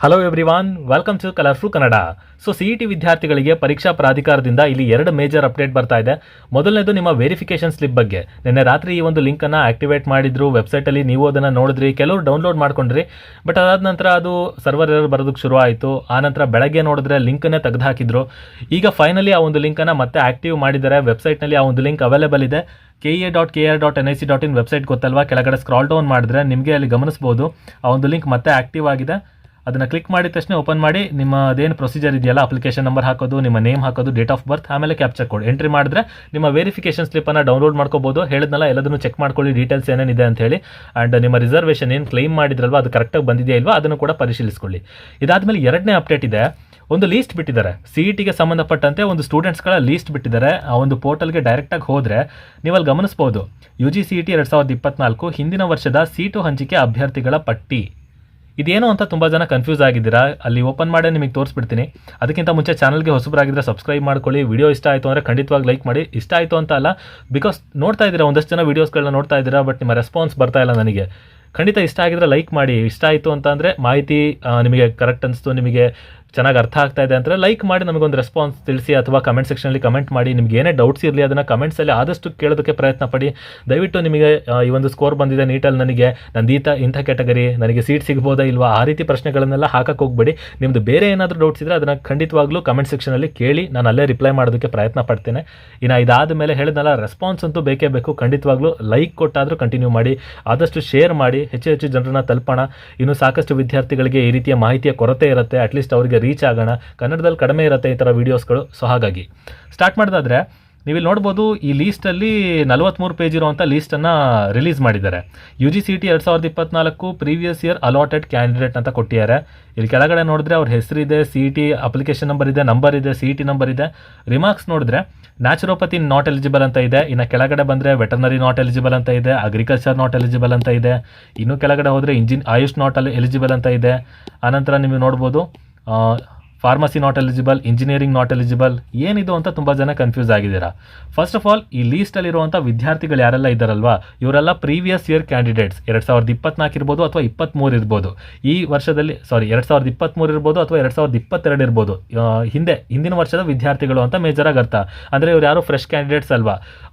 Hello everyone, welcome to colourful Kannada. So CET ವಿದ್ಯಾರ್ಥಿಗಳಿಗೆ ಪರೀಕ್ಷಾ ಪ್ರಾಧಿಕಾರದಿಂದ ಇಲ್ಲಿ 2 ಮೇಜರ್ ಅಪ್ಡೇಟ್ ಬರ್ತಾ ಇದೆ. ಮೊದಲನೇದು ನಿಮ್ಮ ವೆರಿಫಿಕೇಶನ್ ಸ್ಲಿಪ್ ಬಗ್ಗೆ. ನಿನ್ನೆ ರಾತ್ರಿ ಈ ಒಂದು ಲಿಂಕನ್ನು ಆಕ್ಟಿವೇಟ್ ಮಾಡಿದ್ರು ವೆಬ್ಸೈಟಲ್ಲಿ, ನೀವು ಅದನ್ನು ನೋಡಿದ್ರಿ, ಕೆಲವರು ಡೌನ್ಲೋಡ್ ಮಾಡ್ಕೊಂಡ್ರಿ. ಬಟ್ ಅದಾದ ನಂತರ ಅದು ಸರ್ವರ್ ಎರರ್ ಬರೋದಕ್ಕೆ ಶುರು ಆಯಿತು. ಆನಂತರ ಬೆಳಗ್ಗೆ ನೋಡಿದ್ರೆ ಲಿಂಕನ್ನೇ ತೆಗೆದು ಹಾಕಿದ್ರು. ಈಗ ಫೈನಲಿ ಆ ಒಂದು ಲಿಂಕನ್ನು ಮತ್ತೆ ಆಕ್ಟಿವ್ ಮಾಡಿದ್ದಾರೆ. ವೆಬ್ಸೈಟ್ನಲ್ಲಿ ಆ ಒಂದು ಲಿಂಕ್ ಅವೈಲೇಬಲ್ ಇದೆ. kea.kr.nic.in ವೆಬ್ಸೈಟ್ ಗೊತ್ತಲ್ವಾ, ಕೆಳಗಡೆ ಸ್ಕ್ರಾಲ್ ಡೌನ್ ಮಾಡಿದ್ರೆ ನಿಮಗೆ ಅಲ್ಲಿ ಗಮನಿಸ್ಬೋದು ಆ ಒಂದು ಲಿಂಕ್ ಮತ್ತೆ ಆಕ್ಟಿವ್ ಆಗಿದೆ. ಅದನ್ನು ಕ್ಲಿಕ್ ಮಾಡಿದ ತಕ್ಷಣ ಓಪನ್ ಮಾಡಿ ನಿಮ್ಮದೇನು ಪ್ರೊಸೀಜರ್ ಇದೆಯಲ್ಲ, ಅಪ್ಲಿಕೇಶನ್ ನಂಬರ್ ಹಾಕೋದು, ನಿಮ್ಮ ನೇಮ್ ಹಾಕೋದು, ಡೇಟ್ ಆಫ್ ಬರ್ತ್, ಆಮೇಲೆ ಕ್ಯಾಪ್ಚರ್ ಕೋಡ್ ಎಂಟ್ರಿ ಮಾಡಿದ್ರೆ ನಿಮ್ಮ ವೆರಿಫಿಕೇಶನ್ ಸ್ಲಿಪ್ಪನ್ನು ಡೌನ್ಲೋಡ್ ಮಾಡ್ಕೋಬೋದು. ಹೇಳಿದ್ನಲ್ಲ, ಎಲ್ಲದನ್ನು ಚೆಕ್ ಮಾಡ್ಕೊಳ್ಳಿ, ಡೀಟೇಲ್ಸ್ ಏನೇನಿದೆ ಅಂತ ಹೇಳಿ. ಆ್ಯಂಡ್ ನಿಮ್ಮ ರಿಸರ್ವೇಷನ್ ಏನು ಕ್ಲೈಮ್ ಮಾಡಿದ್ರಲ್ವ ಅದು ಕರೆಕ್ಟಾಗಿ ಬಂದಿದೆಯಾ ಇಲ್ವಾ ಅದನ್ನು ಕೂಡ ಪರಿಶೀಲಿಸ್ಕೊಳ್ಳಿ. ಇದಾದಮೇಲೆ ಎರಡನೇ ಅಪ್ಡೇಟ್ ಇದೆ. ಒಂದು ಲೀಸ್ಟ್ ಬಿಟ್ಟಿದ್ದಾರೆ, CETಗೆ ಸಂಬಂಧಪಟ್ಟಂತೆ ಒಂದು ಸ್ಟೂಡೆಂಟ್ಸ್ಗಳ ಲೀಸ್ಟ್ ಬಿಟ್ಟಿದ್ದಾರೆ. ಆ ಒಂದು ಪೋರ್ಟಲ್ಗೆ ಡೈರೆಕ್ಟಾಗಿ ಹೋದರೆ ನೀವಲ್ಲಿ ಗಮನಿಸ್ಬೋದು, UG CET 2024 ಹಿಂದಿನ ವರ್ಷದ ಸೀಟು ಹಂಚಿಕೆ ಅಭ್ಯರ್ಥಿಗಳ ಪಟ್ಟಿ. ಇದೇನು ಅಂತ ತುಂಬ ಜನ ಕನ್ಫ್ಯೂಸ್ ಆಗಿದ್ದೀರಾ. ಅಲ್ಲಿ ಓಪನ್ ಮಾಡಿ ನಿಮಗೆ ತೋರಿಸ್ಬಿಡ್ತೀನಿ. ಅದಕ್ಕಿಂತ ಮುಂಚೆ ಚಾನಲ್ಗೆ ಹೊಸಬರಾಗಿದ್ದರೆ ಸಬ್ಸ್ಕ್ರೈಬ್ ಮಾಡ್ಕೊಳ್ಳಿ. ವಿಡಿಯೋ ಇಷ್ಟ ಆಯಿತು ಅಂದರೆ ಖಂಡಿತವಾಗಿ ಲೈಕ್ ಮಾಡಿ. ಇಷ್ಟ ಆಯಿತು ಅಂತ ಅಲ್ಲ, ಬಿಕಾಸ್ ನೋಡ್ತಾ ಇದ್ದೀರಾ, ಒಂದಷ್ಟು ಜನ ವೀಡಿಯೋಸ್ಗಳನ್ನ ನೋಡ್ತಾ ಇದ್ದೀರಾ, ಬಟ್ ನಿಮ್ಮ ರೆಸ್ಪಾನ್ಸ್ ಬರ್ತಾ ಇಲ್ಲ ನನಗೆ. ಖಂಡಿತ ಇಷ್ಟ ಆಗಿದ್ರೆ ಲೈಕ್ ಮಾಡಿ. ಇಷ್ಟ ಆಯಿತು ಅಂತ ಅಂದರೆ ಮಾಹಿತಿ ನಿಮಗೆ ಕರೆಕ್ಟ್ ಅನಿಸ್ತು, ನಿಮಗೆ ಚೆನ್ನಾಗಿ ಅರ್ಥ ಆಗ್ತಾ ಇದೆ ಅಂದರೆ ಲೈಕ್ ಮಾಡಿ, ನಮಗೊಂದು ರೆಸ್ಪಾನ್ಸ್ ತಿಳಿಸಿ, ಅಥವಾ ಕಮೆಂಟ್ ಸೆಕ್ಷನಲ್ಲಿ ಕಮೆಂಟ್ ಮಾಡಿ. ನಿಮ್ಗೆ ಏನೇ ಡೌಟ್ಸ್ ಇರಲಿ ಅದನ್ನು ಕಮೆಂಟ್ಸಲ್ಲಿ ಆದಷ್ಟು ಕೇಳೋದಕ್ಕೆ ಪ್ರಯತ್ನ ಪಡಿ. ದಯವಿಟ್ಟು ನಿಮಗೆ ಈ ಒಂದು ಸ್ಕೋರ್ ಬಂದಿದೆ ನೀಟಲ್ಲಿ, ನನಗೆ ಇಂಥ ಕ್ಯಾಟಗರಿ, ನನಗೆ ಸೀಟ್ ಸಿಗ್ಬೋದಾ ಇಲ್ವಾ, ಆ ರೀತಿ ಪ್ರಶ್ನೆಗಳನ್ನೆಲ್ಲ ಹಾಕಕ್ಕೆ ಹೋಗ್ಬೇಡಿ. ನಿಮ್ಮದು ಬೇರೆ ಏನಾದರೂ ಡೌಟ್ಸ್ ಇದ್ದರೆ ಅದನ್ನು ಖಂಡಿತವಾಗ್ಲೂ ಕಮೆಂಟ್ ಸೆಕ್ಷನಲ್ಲಿ ಕೇಳಿ, ನಾನು ಅಲ್ಲೇ ರಿಪ್ಲೈ ಮಾಡೋದಕ್ಕೆ ಪ್ರಯತ್ನ ಪಡ್ತೇನೆ. ಇನ್ನು ಇದಾದ ಮೇಲೆ ಹೇಳಿದ್ನಲ್ಲ, ರೆಸ್ಪಾನ್ಸ್ ಅಂತೂ ಬೇಕೇ ಬೇಕು. ಖಂಡಿತವಾಗ್ಲೂ ಲೈಕ್ ಕೊಟ್ಟಾದರೂ ಕಂಟಿನ್ಯೂ ಮಾಡಿ, ಆದಷ್ಟು ಶೇರ್ ಮಾಡಿ, ಹೆಚ್ಚು ಜನರನ್ನ ತಲುಪೋಣ. ಇನ್ನು ಸಾಕಷ್ಟು ವಿದ್ಯಾರ್ಥಿಗಳಿಗೆ ಈ ರೀತಿಯ ಮಾಹಿತಿಯ ಕೊರತೆ ಇರುತ್ತೆ, ಅಟ್ಲೀಸ್ಟ್ ಅವರಿಗೆ ರೀಚ್ ಆಗೋಣ. ಕನ್ನಡದಲ್ಲಿ ಕಡಿಮೆ ಇರುತ್ತೆ ಈ ಥರ ವೀಡಿಯೋಸ್ಗಳು. ಸೊ ಹಾಗಾಗಿ ಸ್ಟಾರ್ಟ್ ಮಾಡೋದಾದರೆ, ನೀವಿಲ್ಲಿ ನೋಡ್ಬೋದು, ಈ ಲೀಸ್ಟಲ್ಲಿ 43 ಪೇಜ್ ಇರುವಂಥ ಲೀಸ್ಟನ್ನು ರಿಲೀಸ್ ಮಾಡಿದ್ದಾರೆ. UG CET 2024 previous year allotted candidate ಅಂತ ಕೊಟ್ಟಿದ್ದಾರೆ. ಇಲ್ಲಿ ಕೆಳಗಡೆ ನೋಡಿದ್ರೆ ಅವ್ರ ಹೆಸರಿದೆ, CET ಅಪ್ಲಿಕೇಶನ್ ನಂಬರ್ ಇದೆ, CET ನಂಬರ್ ಇದೆ. ರಿಮಾರ್ಕ್ಸ್ ನೋಡಿದ್ರೆ ನ್ಯಾಚುರೋಪತಿ ನಾಟ್ ಎಲಿಜಿಬಲ್ ಅಂತ ಇದೆ. ಇನ್ನು ಕೆಳಗಡೆ ಬಂದರೆ ವೆಟರ್ನರಿ ನಾಟ್ ಎಲಿಜಿಬಲ್ ಅಂತ ಇದೆ, ಅಗ್ರಿಕಲ್ಚರ್ ನಾಟ್ ಎಲಿಜಿಬಲ್ ಅಂತ ಇದೆ. ಇನ್ನು ಕೆಳಗಡೆ ಹೋದರೆ ಆಯುಷ್ ನಾಟ್ ಎಲಿಜಿಬಲ್ ಅಂತ ಇದೆ. ಆನಂತರ ನೀವು ನೋಡ್ಬೋದು pharmacy not eligible, engineering not eligible. ಏನಿದು ಅಂತ ತುಂಬ ಜನ ಕನ್ಫ್ಯೂಸ್ ಆಗಿದ್ದೀರಾ. ಫಸ್ಟ್ ಆಫ್ ಆಲ್, ಈ ಲೀಸ್ಟಲ್ಲಿರುವಂಥ ವಿದ್ಯಾರ್ಥಿಗಳು ಯಾರೆಲ್ಲ ಇದ್ದಾರಲ್ವಾ, ಇವರೆಲ್ಲ ಪ್ರೀವಿಯಸ್ ಇಯರ್ ಕ್ಯಾಂಡಿಡೇಟ್ಸ್. 2024 ಇರ್ಬೋದು ಅಥವಾ 23 ಇರ್ಬೋದು. ಈ ವರ್ಷದಲ್ಲಿ 2023 ಇರ್ಬೋದು ಅಥವಾ 2022 ಇರ್ಬೋದು. ಹಿಂದಿನ ವರ್ಷದ ವಿದ್ಯಾರ್ಥಿಗಳು ಅಂತ ಮೇಜರಾಗಿ ಅರ್ಥ. ಅಂದರೆ ಇವ್ರು ಯಾರು ಫ್ರೆಶ್ ಕ್ಯಾಂಡಿಡೇಟ್ಸ್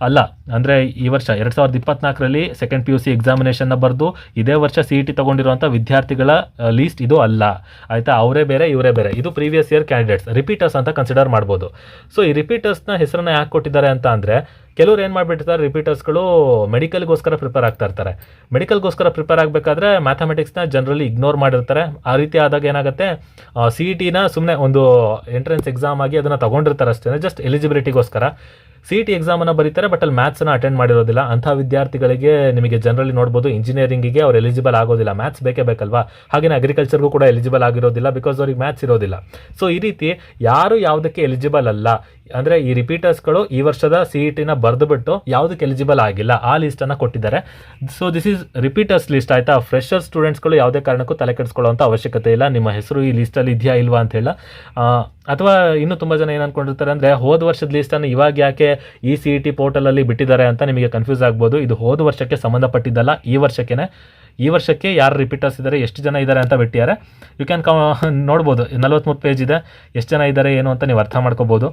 ಅಲ್ಲ. ಅಂದರೆ ಈ ವರ್ಷ 2024ರಲ್ಲಿ ಸೆಕೆಂಡ್ PUC ಎಕ್ಸಾಮಿನೇಷನ್ನ ಬರೆದು ಇದೇ ವರ್ಷ CET ತೊಗೊಂಡಿರುವಂಥ ವಿದ್ಯಾರ್ಥಿಗಳ ಲೀಸ್ಟ್ ಇದು ಅಲ್ಲ. ಆಯಿತಾ, ಅವರೇ ಬೇರೆ ಇವರೇ ಬೇರೆ. ಇದು ಪ್ರೀವಿಯಸ್ ಇಯರ್ ಕ್ಯಾಂಡಿಡೇಟ್ಸ್, ರಿಪೀಟರ್ಸ್ ಅಂತ ಕನ್ಸಿಡರ್ ಮಾಡ್ಬೋದು. ಸೊ ಈ ರಿಪೀಟರ್ಸ್ನ ಹೆಸರನ್ನ ಯಾಕೆ ಕೊಟ್ಟಿದ್ದಾರೆ ಅಂತ ಅಂದರೆ, ಕೆಲವರು ಏನು ಮಾಡಿಬಿಟ್ಟಿರ್ತಾರೆ, ರಿಪೀಟರ್ಸ್ಗಳು ಮೆಡಿಕಲ್ಗೋಸ್ಕರ ಪ್ರಿಪೇರ್ ಆಗ್ತಾ ಇರ್ತಾರೆ. ಮೆಡಿಕಲ್ಗೋಸ್ಕರ ಪ್ರಿಪೇರ್ ಆಗಬೇಕಾದ್ರೆ ಮ್ಯಾಥಮೆಟಿಕ್ಸ್ನ ಜನರಲಿ ಇಗ್ನೋರ್ ಮಾಡಿರ್ತಾರೆ. ಆ ರೀತಿ ಆದಾಗ ಏನಾಗುತ್ತೆ, CETನ ಸುಮ್ಮನೆ ಒಂದು ಎಂಟ್ರೆನ್ಸ್ ಎಕ್ಸಾಮ್ ಆಗಿ ಅದನ್ನು ತೊಗೊಂಡಿರ್ತಾರೆ ಅಷ್ಟೇ, ಜಸ್ಟ್ ಎಲಿಜಿಬಿಲಿಟಿಗೋಸ್ಕರ. CET ಎಕ್ಸಾಮನ್ನು ಬರೀತಾರೆ, ಬಟ್ ಅಲ್ಲಿ ಮ್ಯಾಥ್ಸನ್ನು ಅಟೆಂಡ್ ಮಾಡಿರೋದಿಲ್ಲ. ಅಂಥ ವಿದ್ಯಾರ್ಥಿಗಳಿಗೆ ನಿಮಗೆ ಜನರಲಿ ನೋಡ್ಬೋದು, ಇಂಜಿನಿಯರಿಂಗಿಗೆ ಅವ್ರು ಎಲಿಜಿಬಲ್ ಆಗೋದಿಲ್ಲ, ಮ್ಯಾಥ್ಸ್ ಬೇಕೇ ಬೇಕಲ್ವಾ. ಹಾಗೆಯೇ ಅಗ್ರಿಕಲ್ಚರ್ಗೂ ಕೂಡ ಎಲಿಜಿಬಲ್ ಆಗಿರೋದಿಲ್ಲ, ಬಿಕಾಸ್ ಅವ್ರಿಗೆ ಮ್ಯಾಥ್ಸ್ ಇರೋದಿಲ್ಲ. ಸೊ ಈ ರೀತಿ ಯಾರು ಯಾವುದಕ್ಕೆ ಎಲಿಜಿಬಲ್ ಅಲ್ಲ, ಅಂದರೆ ಈ ರಿಪೀಟರ್ಸ್ಗಳು ಈ ವರ್ಷದ CETನ ಬರೆದುಬಿಟ್ಟು ಯಾವುದಕ್ಕೆ ಎಲಿಜಿಬಲ್ ಆಗಿಲ್ಲ, ಆ ಲೀಸ್ಟನ್ನು ಕೊಟ್ಟಿದ್ದಾರೆ. So this is repeaters list. ಆಯಿತಾ, ಫ್ರೆಶರ್ ಸ್ಟೂಡೆಂಟ್ಸ್ಗಳು ಯಾವುದೇ ಕಾರಣಕ್ಕೂ ತಲೆ ಕೆಡಿಸ್ಕೊಳ್ಳೋಂಥ ಅವಶ್ಯಕತೆ ಇಲ್ಲ. ನಿಮ್ಮ ಹೆಸರು ಈ ಲೀಸ್ಟಲ್ಲಿ ಇದೆಯಾ ಇಲ್ವಾ ಅಂತ ಹೇಳ. ಅಥವಾ ಇನ್ನೂ ತುಂಬ ಜನ ಏನು ಅಂದ್ಕೊಂಡಿರ್ತಾರೆ ಅಂದರೆ, ಹೋದ ವರ್ಷದ ಲೀಸ್ಟನ್ನು ಇವಾಗ ಯಾಕೆ ಈ CET ಪೋರ್ಟಲಲ್ಲಿ ಬಿಟ್ಟಿದ್ದಾರೆ ಅಂತ ನಿಮಗೆ ಕನ್ಫ್ಯೂಸ್ ಆಗ್ಬೋದು. ಇದು ಹೋದ ವರ್ಷಕ್ಕೆ ಸಂಬಂಧಪಟ್ಟಿದ್ದಲ್ಲ, ಈ ವರ್ಷಕ್ಕೆ ಯಾರು ರಿಪೀಟರ್ಸ್ ಇದ್ದಾರೆ, ಎಷ್ಟು ಜನ ಇದ್ದಾರೆ ಅಂತ ಬಿಟ್ಟಿದ್ದಾರೆ. ಯು ಕ್ಯಾನ್ ನೋಡ್ಬೋದು, 43 ಪೇಜ್ ಇದೆ. ಎಷ್ಟು ಜನ ಇದ್ದಾರೆ ಏನು ಅಂತ ನೀವು ಅರ್ಥ ಮಾಡ್ಕೋಬೋದು.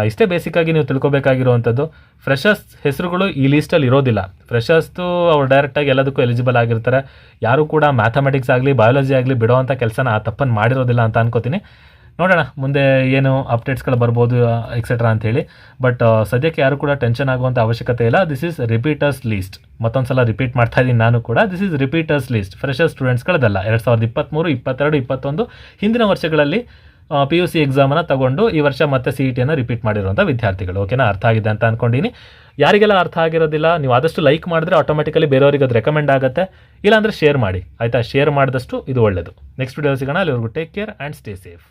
ಇಷ್ಟೇ ಬೇಸಿಕ್ಕಾಗಿ ನೀವು ತಿಳ್ಕೊಬೇಕಾಗಿರುವಂಥದ್ದು. ಫ್ರೆಶರ್ಸ್ ಹೆಸರುಗಳು ಈ ಲೀಸ್ಟಲ್ಲಿ ಇರೋದಿಲ್ಲ. ಫ್ರೆಶರ್ಸ್ದು ಅವ್ರು ಡೈರೆಕ್ಟಾಗಿ ಎಲ್ಲದಕ್ಕೂ ಎಲಿಜಿಬಲ್ ಆಗಿರ್ತಾರೆ. ಯಾರೂ ಕೂಡ ಮ್ಯಾಥಮೆಟಿಕ್ಸ್ ಆಗಲಿ ಬಯಾಲಜಿ ಆಗಲಿ ಬಿಡೋ ಅಂಥ ಕೆಲಸನ ಆ ತಪ್ಪನ್ನು ಮಾಡಿರೋದಿಲ್ಲ ಅಂತ ಅನ್ಕೋತೀನಿ. ನೋಡೋಣ ಮುಂದೆ ಏನು ಅಪ್ಡೇಟ್ಸ್ಗಳು ಬರ್ಬೋದು ಎಕ್ಸೆಟ್ರಾ ಅಂಥೇಳಿ. ಬಟ್ ಸದ್ಯಕ್ಕೆ ಯಾರು ಕೂಡ ಟೆನ್ಷನ್ ಆಗುವಂಥ ಅವಶ್ಯಕತೆ ಇಲ್ಲ. This is repeaters list. ಮತ್ತೊಂದು ಸಲ ರಿಪೀಟ್ ಮಾಡ್ತಾ ಇದ್ದೀನಿ ನಾನು ಕೂಡ. This is repeaters list, fresher ಸ್ಟೂಡೆಂಟ್ಸ್ಗಳದಲ್ಲ. 2023, 22, 21 ಹಿಂದಿನ ವರ್ಷಗಳಲ್ಲಿ PUC ಎಕ್ಸಾಮನ್ನು ತಗೊಂಡು ಈ ವರ್ಷ ಮತ್ತೆ CETಯನ್ನು ರಿಪೀಟ್ ಮಾಡಿರುವಂಥ ವಿದ್ಯಾರ್ಥಿಗಳು. ಓಕೆನಾ, ಅರ್ಥ ಆಗಿದೆ ಅಂತ ಅಂದ್ಕೊಂಡಿನಿ. ಯಾರಿಗೆಲ್ಲ ಅರ್ಥ ಆಗಿರೋದಿಲ್ಲ, ನೀವು ಆದಷ್ಟು ಲೈಕ್ ಮಾಡಿದ್ರೆ ಆಟೋಮೆಟಿಕಲಿ ಬೇರೆಯವರಿಗೆ ಅದು ರೆಕಮೆಂಡ್ ಆಗುತ್ತೆ. ಇಲ್ಲಾಂದರೆ ಶೇರ್ ಮಾಡಿ. ಆಯಿತಾ, ಶೇರ್ ಮಾಡಿದಷ್ಟು ಇದು ಒಳ್ಳೆಯದು. ನೆಕ್ಸ್ಟ್ ವಿಡಿಯೋ ಸಿಗೋಣ. ಅಲ್ಲಿವರೆಗೂ take care and stay safe.